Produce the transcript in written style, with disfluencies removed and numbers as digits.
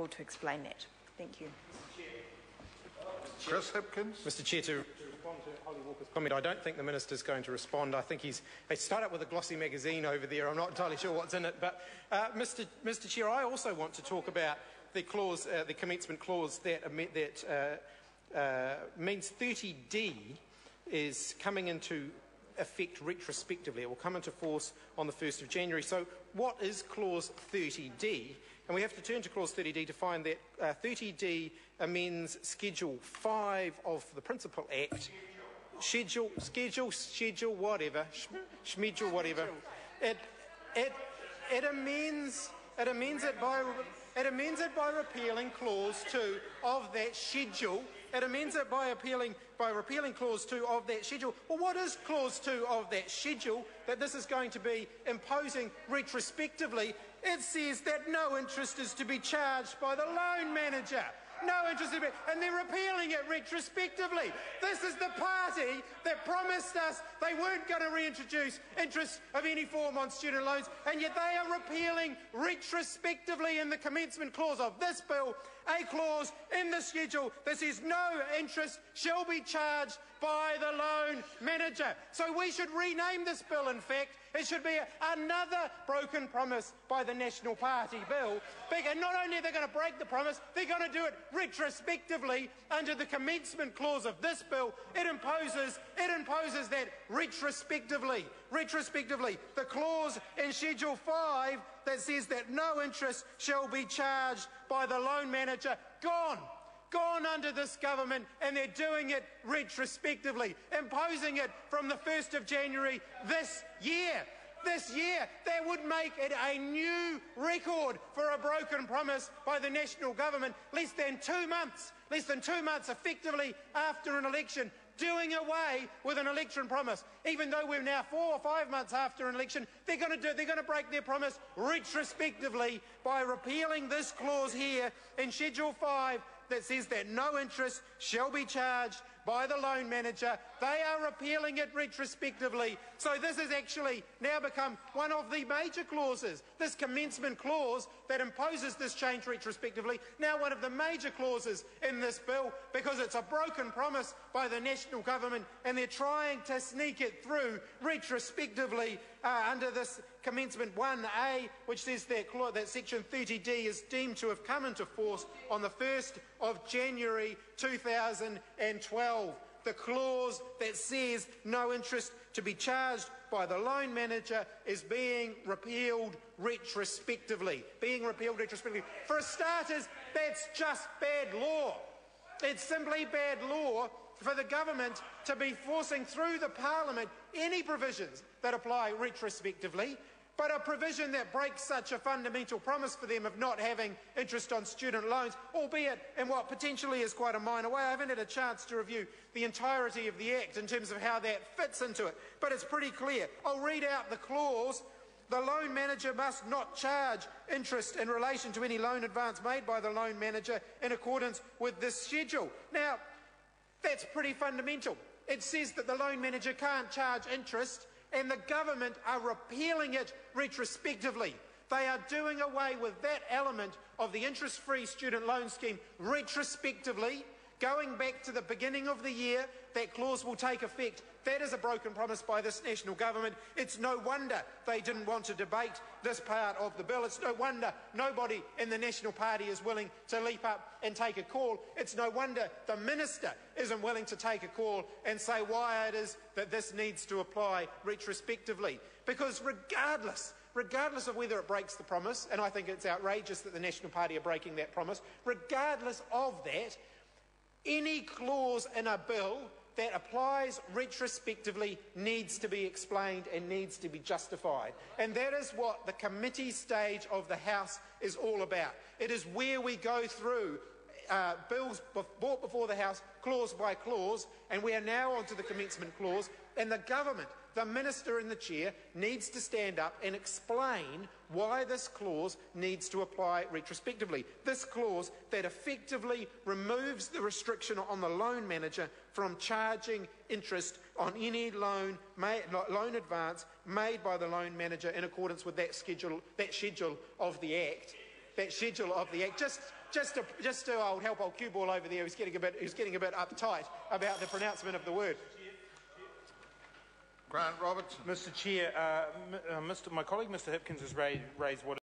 to explain that. Thank you. Chris Hipkins. Mr Chair, to respond to Holly Walker's comment, I don't think the Minister is going to respond. I think they start up with a glossy magazine over there. I'm not entirely sure what's in it. But, Mr Chair, I also want to talk about the clause, the commencement clause that means 30D is coming into effect retrospectively. It will come into force on the 1st of January. So what is clause 30D? And we have to turn to clause 30D to find that 30D amends Schedule 5 of the Principal Act. Schedule, whatever. Schmedule, whatever. It amends it by repealing clause 2 of that schedule. It amends it by repealing clause 2 of that schedule. Well, what is clause 2 of that schedule that this is going to be imposing retrospectively? It says that no interest is to be charged by the loan manager. No interest in it, and they're repealing it retrospectively. This is the party that promised us they weren't going to reintroduce interest of any form on student loans, and yet they are repealing retrospectively in the commencement clause of this bill a clause in the schedule that says no interest shall be charged by the loan manager. So we should rename this bill, in fact. It should be another broken promise by the National Party bill. And not only are they going to break the promise, they're going to do it retrospectively under the commencement clause of this bill. It imposes that retrospectively. The clause in Schedule 5 that says that no interest shall be charged by the loan manager, gone under this government, and they're doing it retrospectively, imposing it from the 1st of January this year. That would make it a new record for a broken promise by the national government less than 2 months effectively after an election, doing away with an election promise. Even though we're now 4 or 5 months after an election, they're going to break their promise retrospectively by repealing this clause here in Schedule 5 that says that no interest shall be charged by the loan manager. They are repealing it retrospectively. So this has actually now become one of the major clauses, this commencement clause that imposes this change retrospectively, now one of the major clauses in this bill, because it's a broken promise by the national government, and they're trying to sneak it through retrospectively under this commencement 1A, which says that section 30D is deemed to have come into force on the 1st of January 2012. The clause that says no interest to be charged by the loan manager is being repealed retrospectively. For starters, that's just bad law. It's simply bad law for the government to be forcing through the Parliament any provisions that apply retrospectively, but a provision that breaks such a fundamental promise for them of not having interest on student loans, albeit in what potentially is quite a minor way. I haven't had a chance to review the entirety of the Act in terms of how that fits into it, but it's pretty clear. I'll read out the clause. The loan manager must not charge interest in relation to any loan advance made by the loan manager in accordance with this schedule. Now, that's pretty fundamental. It says that the loan manager can't charge interest, and the government are repealing it retrospectively. They are doing away with that element of the interest-free student loan scheme retrospectively, going back to the beginning of the year. That clause will take effect. That is a broken promise by this national government. It's no wonder they didn't want to debate this part of the bill. It's no wonder nobody in the National Party is willing to leap up and take a call. It's no wonder the Minister isn't willing to take a call and say why it is that this needs to apply retrospectively. Because regardless of whether it breaks the promise, and I think it's outrageous that the National Party are breaking that promise, regardless of that, any clause in a bill that applies retrospectively needs to be explained and needs to be justified. And that is what the committee stage of the House is all about. It is where we go through bills brought before the House clause by clause, and we are now on to the commencement clause, and the government, the Minister and the Chair, needs to stand up and explain why this clause needs to apply retrospectively. This clause that effectively removes the restriction on the loan manager from charging interest on any loan advance made by the loan manager in accordance with that schedule of the Act. That schedule of the Act. just to help old cue ball over there who's getting a bit uptight about the pronouncement of the word. Grant Robertson. Mr. Chair, my colleague Mr. Hipkins has raised what